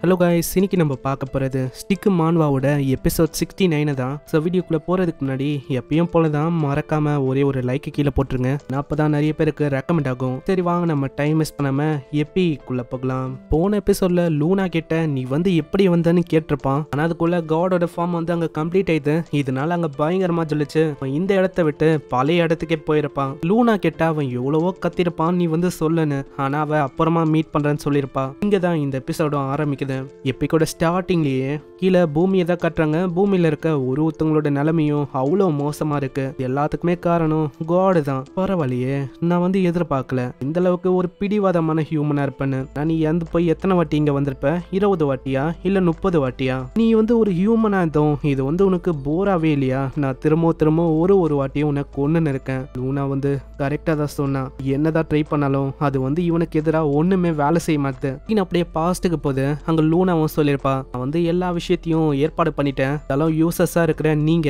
Hello guys, இன்னைக்கு நம்ம பார்க்க போகிறது ஸ்டிக் மான்வாவோட எபிசோட் 69 தான். ஸோ வீடியோக்குள்ளே போகிறதுக்கு முன்னாடி எப்பயும் போல தான் மறக்காமல் ஒரே ஒரு லைக்கு கீழே போட்டுருங்க. நான் அப்போ தான் நிறைய பேருக்கு ரெக்கமெண்ட் ஆகும். சரி வாங்க நம்ம டைம் மிஸ் பண்ணாமல் எப்பிக்குள்ளே போகலாம். போன எபிசோடில் லூனா கிட்ட நீ வந்து எப்படி வந்தன்னு கேட்டிருப்பான். ஆனால் அதுக்குள்ளே காடோட ஃபார்ம் வந்து அங்கே கம்ப்ளீட் ஆயிடுது. இதனால அங்கே பயங்கரமாக சொல்லிச்சு அவன் இந்த இடத்த விட்டு பழைய இடத்துக்கே போயிருப்பான். லூனா கிட்ட அவன் எவ்வளவோ கத்திருப்பான் நீ வந்து சொல்லுன்னு. ஆனால் அவன் அப்புறமா மீட் பண்ணுறேன்னு சொல்லியிருப்பா. இங்கே தான் இந்த எபிசோடும் ஆரம்பிக்குது. எப்பிக்கோட ஸ்டார்டிங்லயே கீழே பூமியை தான் கட்டுறாங்க. பூமியில இருக்க ஒருத்தவங்களோட நிலைமையும் அவ்வளோ மோசமா இருக்கு. எல்லாத்துக்குமே காரணம் காடு தான். பரவாயில்லையே, நான் வந்து எதிர்பார்க்கல இந்த அளவுக்கு ஒரு பிடிவாதமான ஹியூமனா இருப்பேன்னு. நான் நீ வந்து போய் எத்தனை வாட்டி இங்க வந்திருப்ப? 20 வாட்டியா இல்ல 30 வாட்டியா? நீ வந்து ஒரு ஹியூமனா இருந்தோம் இது வந்து உனக்கு போராவே இல்லையா? நான் திரும்ப ஒரு வாட்டியும் உனக்கு ஒண்ணுன்னு இருக்கேன். லூனா வந்து கரெக்டா தான் சொன்னா. என்னதான் ட்ரை பண்ணாலும் அது வந்து இவனுக்கு எதிராக ஒண்ணுமே வேலை செய்ய மாட்டேது. அப்படியே பாஸ்ட்டுக்கு போது அங்க லூனாவும் சொல்லியிருப்பா நான் வந்து எல்லா விஷயத்தையும் ஏற்பாடு பண்ணிட்டேன். அதெல்லாம் யூசஸா இருக்கிற நீங்க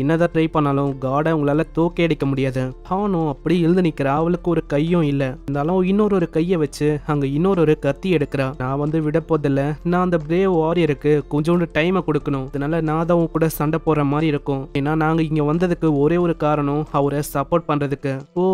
என்னதான் ட்ரை பண்ணாலும் காடை உங்களால தோக்கே அடிக்க முடியாது. அவனும் அப்படி எழுந்து நிக்கிறா. அவளுக்கு ஒரு கையும் இல்ல. இருந்தாலும் இன்னொரு கையை வச்சு அங்க இன்னொரு கத்தி எடுக்கிறா. நான் வந்து விட போதில்ல. நான் அந்த பிரேவ் வாரியருக்கு கொஞ்சோண்டு டைமை கொடுக்கணும். அதனால நான் தான் கூட சண்டை போடுற மாதிரி இருக்கும். ஏன்னா நாங்க இங்க வந்ததுக்கு ஒரே ஒரு காரணம் அவரை சப்போர்ட் பண்றதுக்கு. ஓ,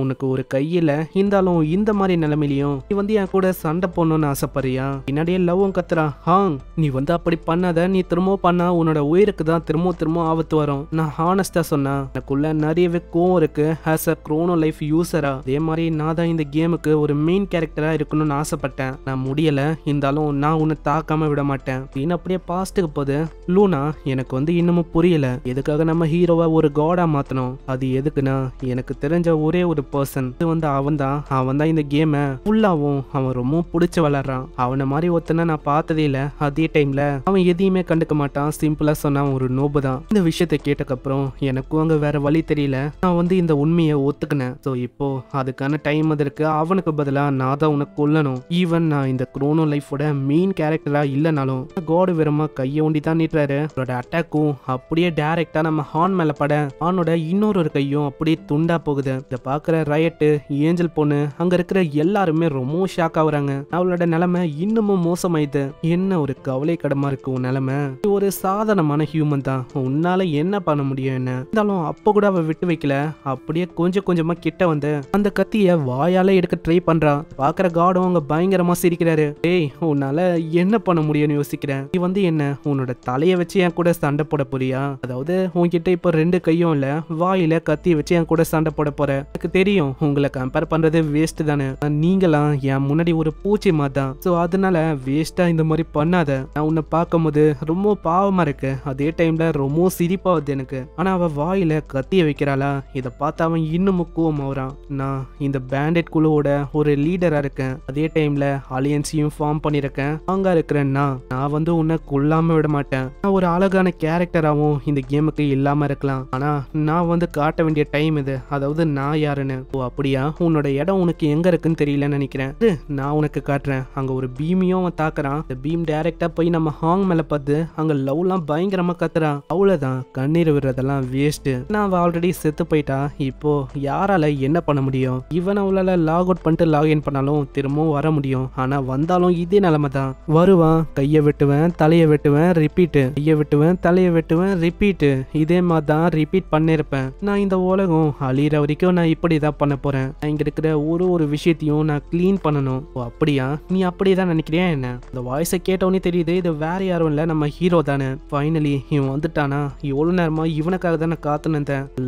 உனக்கு ஒரு கையில இருந்தாலும் இந்த மாதிரி நிலைமையிலையும் நீ வந்து என் கூட சண்டை போடணும்னு ஆசைப்படுறியா? பின்னாடியே லவ்வும் கத்துறா. ஹாங், நீ வந்து அப்படி பண்ணாத. நீ திரும்ப பண்ணா உன்னோட உயிருக்கு தான் திரும்ப ஆபத்து வரும். நான் ஹானஸ்டா சொன்னா எனக்குள்ள நிறையவே கோவம் இருக்கு. ஆஸ் அ குரோனோ லைஃப் யூசரா அதே மாதிரி நான் தான் இந்த கேமுக்கு ஒரு மெயின் கேரக்டரா இருக்கணும்னு ஆசைப்பட்டேன். நான் முடியல. இருந்தாலும் நான் உன்னை தாக்காம விட மாட்டேன். அப்படின்னு அப்படியே பாஸ்ட்டுக்கு போது லூனா எனக்கு வந்து இன்னமும் புரியல எதுக்காக நம்ம ஹீரோவை ஒரு காடா மாத்தணும். அது எதுக்குன்னா எனக்கு தெரிஞ்ச ஒரே ஒரு பர்சன் இது வந்து அவன் தான் இந்த கேமை ஃபுல்லாவும் அவன் ரொம்ப பிடிச்சு வளர்றான். அவனை மாதிரி ஒருத்தனை நான் பார்த்ததே இல்ல. அதே டைம்ல அவன் எதையுமே கண்டுக்க மாட்டான். சிம்பிளா சொன்னா ஒரு நோபு தான். இந்த விஷயத்தை கேட்டக்கப்புறம் எனக்கும் அங்க வேற வழி தெரியல. நான் வந்து இந்த உண்மையை ஒத்துக்கினேன். ஸோ இப்போ அதுக்கான டைம் இருக்கு. அவனுக்கு பதிலா நான் தான் உனக்கு கொல்லணும். ஈவன் நான் இந்த குரோனோ லைஃபோட மெயின் கேரக்டரா இல்லைனாலும் காடு வெறுமா கையை ஒண்டி தான் நீட்டுறாரு. அவரோட அட்டாக்கும் அப்படியே டைரக்டா நம்ம ஹான் மேல பட ஹானோட இன்னொரு கையும் அப்படியே துண்டா போகுது. இதை பாக்குற ரயட்டு ஏஞ்சல் பொண்ணு அங்க இருக்கிற எல்லாருமே ரொம்ப ஷாக் ஆகுறாங்க. அவளோட நிலைமை இன்னமும் மோசமாயிது. என்ன ஒரு கவலை கடமா இருக்கு உன் நிலைமை. ஒரு சாதாரணமான ஹியூமன் தான். உன்னால என்ன பண்ண முடியும்? என்ன இருந்தாலும் அப்ப கூட அவ விட்டு வைக்கல. அப்படியே கொஞ்சமா கிட்ட வந்து அந்த கத்திய வாயால எடுக்க ட்ரை பண்றா. பாக்குற காடும் அங்க பயங்கரமா சிரிக்கிறாரு. ஏய், உன்னால என்ன பண்ண முடியும்னு யோசிக்கிறேன். நீ வந்து என்ன உன்னோட தலைய வச்சு என் கூட சண்டை போட போறியா? அதாவது உன்கிட்ட இப்ப 2 கையும் இல்ல, வாயில கத்திய வச்சு என் கூட சண்டை போட போற. எனக்கு தெரியும் உங்களை கம்பேர் பண்றது வேஸ்ட் தானே. நீங்களாம் என் முன்னாடி ஒரு பூச்சி மாதிரி. சோ அதனால வேஸ்டா இந்த மாதிரி பண்ணாத. நான் உன்னை பார்க்கும்போது ரொம்ப பாவமா இருக்கு. அதே டைம்ல ரொம்ப சிரிப்பா வருது எனக்கு. ஆனா அவ வாயில கத்திய வைக்கிறாளா? இதை பார்த்து அவன் இன்னும் கோவமாகறான். நான் இந்த பேண்டட் குழுவோட ஒரு லீடரா இருக்கேன். அதே டைம்ல அலியன்ஸையும் ஃபார்ம் பண்ணிருக்கேன். அங்க இருக்கிறேன்னா நான் வந்து உன்னை கொல்லாம விட மாட்டேன். நான் ஒரு அழகான கேரக்டராகவும் இந்த கேமுக்கு இல்லாம இருக்கலாம். ஆனா நான் வந்து காட்ட வேண்டிய டைம் இது. அதாவது நான் யாருன்னு. ஓ அப்படியா? உன்னோட இடம் உனக்கு எங்க இருக்குன்னு தெரியலன்னு நினைக்கிறேன். நான் உனக்கு காட்டுறேன். அங்க ஒரு பீமையும் அவன் தாக்குறான். இந்த பீம் டைரக்டா போய் நம்ம ஹாங் மேல பார்த்து அங்க லவ்லாம் பயங்கரமா கத்துறான். அவ்வளவுதான், கண்ணீர் விடுறதெல்லாம் வேஸ்ட். நான் அவ ஆல்ரெடி செத்து போயிட்டா. இப்போ யாரால என்ன பண்ண முடியும்? இவன் அவளால லாக் அவுட் பண்ணிட்டு லாகின் பண்ணாலும் திரும்பவும் வர முடியும். ஆனா வந்தாலும் இதே நிலைமை தான். வருவான், கையை வெட்டுவேன், தலையை வெட்டுவேன், ரிப்பீட். கையை வெட்டுவேன், தலையை வெட்டுவேன், ரிப்பீட். இதே மாதிரி தான் ரிப்பீட் பண்ணிருப்பேன். நான் இந்த உலகம் அழியிற வரைக்கும் நான் இப்படிதான் பண்ண போறேன். இங்க இருக்கிற ஒரு விஷயத்தையும் நான் கிளீன் பண்ணணும். ஓ அப்படியா? நீ அப்படியேதான் நினைக்கிறியா என்ன? இந்த வாய்ஸை கேட்டவனே தெரியுது இது வேற யாரும் இல்ல, நம்ம ஹீரோ தானே. ஃபைனலி இவன் வந்துட்டானா? எவ்வளவு நேரமா இவனுக்காக தானே காத்துனேன்.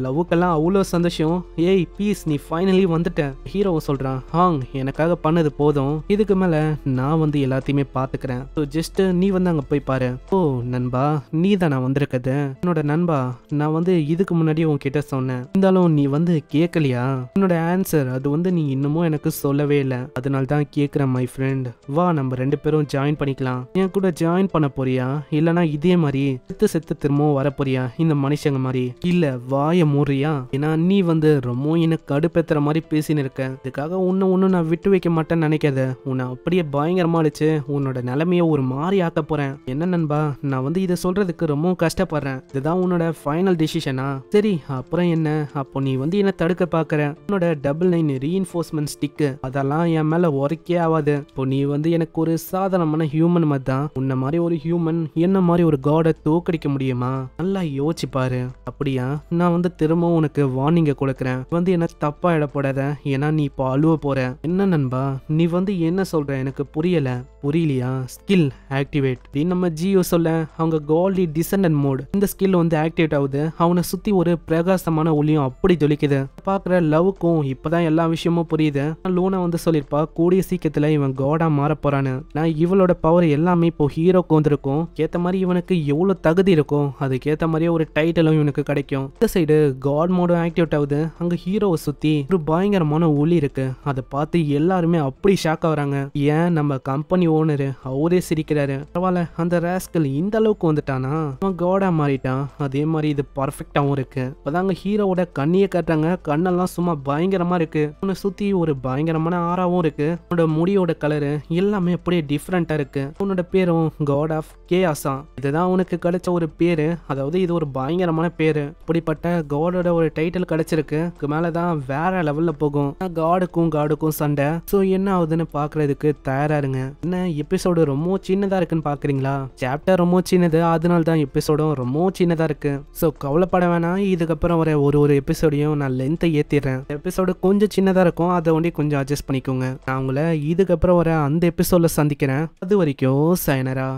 லவ்வுக்கெல்லாம் அவ்வளோ சந்தோஷம். ஏய் பீஸ், நீ ஃபைனலி வந்துட்ட. ஹீரோவும் சொல்றான், ஹாங் எனக்காக பண்ணது போதும். இதுக்கு மேல நான் வந்து எல்லாத்தையுமே பாத்துக்கிறேன். ஸோ ஜஸ்ட் நீ வந்து அங்க போய் பாரு. ஓ நண்பா, நீ தான் நான் வந்திருக்கது. என்னோட நண்பா, நான் வந்து இதுக்கு முன்னாடி உன்கிட்ட சொன்னேன். இருந்தாலும் நீ வந்து கேட்கலையா? உன்னோட ஆன்சர் அது வந்து நீ இன்னமும் எனக்கு சொல்லவே இல்லை. அதனால தான் கேட்கிறேன் மை ஃப்ரெண்ட். வா நம்ம 2 பேரும் ஜாயின் பண்ணிக்கலாம். என் கூட ஜாயின் பண்ண போறியா? இல்லனா இதே மாதிரி செத்து திரும்பவும் வர போறியா இந்த மனுஷங்க மாதிரி? இல்ல வாய மூறியா? ஏன்னா நீ வந்து ரொம்ப எனக்கு கடுப்பேத்துற மாதிரி பேசின்னு இருக்க. இதுக்காக ஒன்னு நான் விட்டு வைக்க மாட்டேன்னு நினைக்காத. உன்னை அப்படியே பயங்கரமா அடிச்சு உன்னோட நிலைமைய ஒரு மாதிரி ஆக்க போறேன். என்ன நண்பா, நான் வந்து இதை சொல்றதுக்கு ரொம்ப கஷ்டப்படுறேன். இதுதான் உன்னோட ஃபைனல் டிசிஷனா? சரி அப்புறம் என்ன? அப்போ நீ வந்து என்ன தடுக்க பாக்குற? உன்னோட 99 ரீஇன்ஃபோர்ஸ்மெண்ட் ஸ்டிக் அதெல்லாம் என் மேல உரைக்கே ஆகாது. இப்போ நீ வந்து எனக்கு ஒரு சாதாரண சாதாரணமான ஹியூமன் மாதிரி தான். உன்ன மாதிரி ஒரு ஹியூமன் என்ன மாதிரி ஒரு காடை தோக்கடிக்க முடியுமா? நல்லா யோசிச்சு பாரு. அப்படியா? நான் திரும்பவும் உனக்கு வார்னிங்க கொடுக்குறேன். என்ன தப்பா இடப்படாத, ஏன்னா நீ இப்போ அழுவ போற. என்ன நண்பா நீ என்ன சொல்ற? எனக்கு புரியலையா? ஸ்கில் ஆக்டிவேட் நம்ம ஜியோ சொல்ல அவங்க கோல்டி டிசெண்டன்ட் மோட். இந்த ஸ்கில் ஆக்டிவேட் ஆகுது. அவனை சுத்தி ஒரு பிரகாசமான ஒளியும் அப்படி ஜொலிக்குது. பாக்குற லவ்க்கும் இப்பதான் எல்லா விஷயமும் புரியுது. லூனா சொல்லிருப்பா கூடிய சீக்கிரத்துல இவன் காடா மாற போறான்னு. நான் இவளோட பவர் எல்லாமே இப்போ ஹீரோக்கு வந்திருக்கும். ஏத்த மாதிரி இவனுக்கு எவ்வளவு தகுதி இருக்கும் அதுக்கேத்த மாதிரியே ஒரு டைட்டிலும் இவனுக்கு கிடைக்கும். இந்த சைடு காட் மோடும் ஆக்டிவேட் ஆகுது. அங்க ஹீரோவை சுத்தி ஒரு பயங்கரமான ஒளி இருக்கு. அதை பார்த்து எல்லாருமே அப்படி ஷாக் ஆகுறாங்க. ஏன் நம்ம கம்பெனி ஓனரு அவரே சிரிக்கிறாரு. பரவாயில்ல, அந்த ராஸ்கல் இந்த அளவுக்கு வந்துட்டானா, அவன் காடா மாறிட்டான். அதே மாதிரி இது பர்ஃபெக்டாவும் இருக்கு. இப்பதாங்க ஹீரோவோட கண்ணியை காட்டுறாங்க. கண்ணெல்லாம் சும்மா பயங்கரமா இருக்கு. உன்னை சுத்தி ஒரு பயங்கரமான ஆறாவும் இருக்கு. உன்னோட முடியோட கலரு எல்லாமே அப்படியே டிஃப்ரெண்டா இருக்கு. உன்னோட பேரும் காட் ஆஃப் கேயாஸா. இதுதான் உனக்கு கிடைச்ச ஒரு பேரு. அதாவது இது ஒரு பயங்கரமான பேரு. இப்படிப்பட்ட காடோட ஒரு டைட்டில் கிடைச்சிருக்கு. மேலதான் வேற லெவல்ல போகும். காடுக்கும் சண்டை. சோ என்ன ஆகுதுன்னு பாக்குறதுக்கு தயாரா இருங்க. என்ன எபிசோடு ரொம்ப சின்னதா இருக்குன்னு பாக்குறீங்களா? சாப்டர் ரொம்ப சின்னது, அதனால தான் எபிசோடும் ரொம்ப சின்னதா இருக்கு. சோ கவலைப்பட வேணாம். இதுக்கப்புறம் வர ஒரு எபிசோடையும் நான் லென்த்தை ஏத்திடுறேன். எபிசோடு கொஞ்சம் சின்னதா இருக்கும், அதை கொஞ்சம் அட்ஜஸ்ட் பண்ணிக்கோங்க. நான் உங்களை இதுக்கப்புறம் வர அந்த எபிசோட்ல சந்திக்கிறேன். அது வரைக்கும் சயனரா.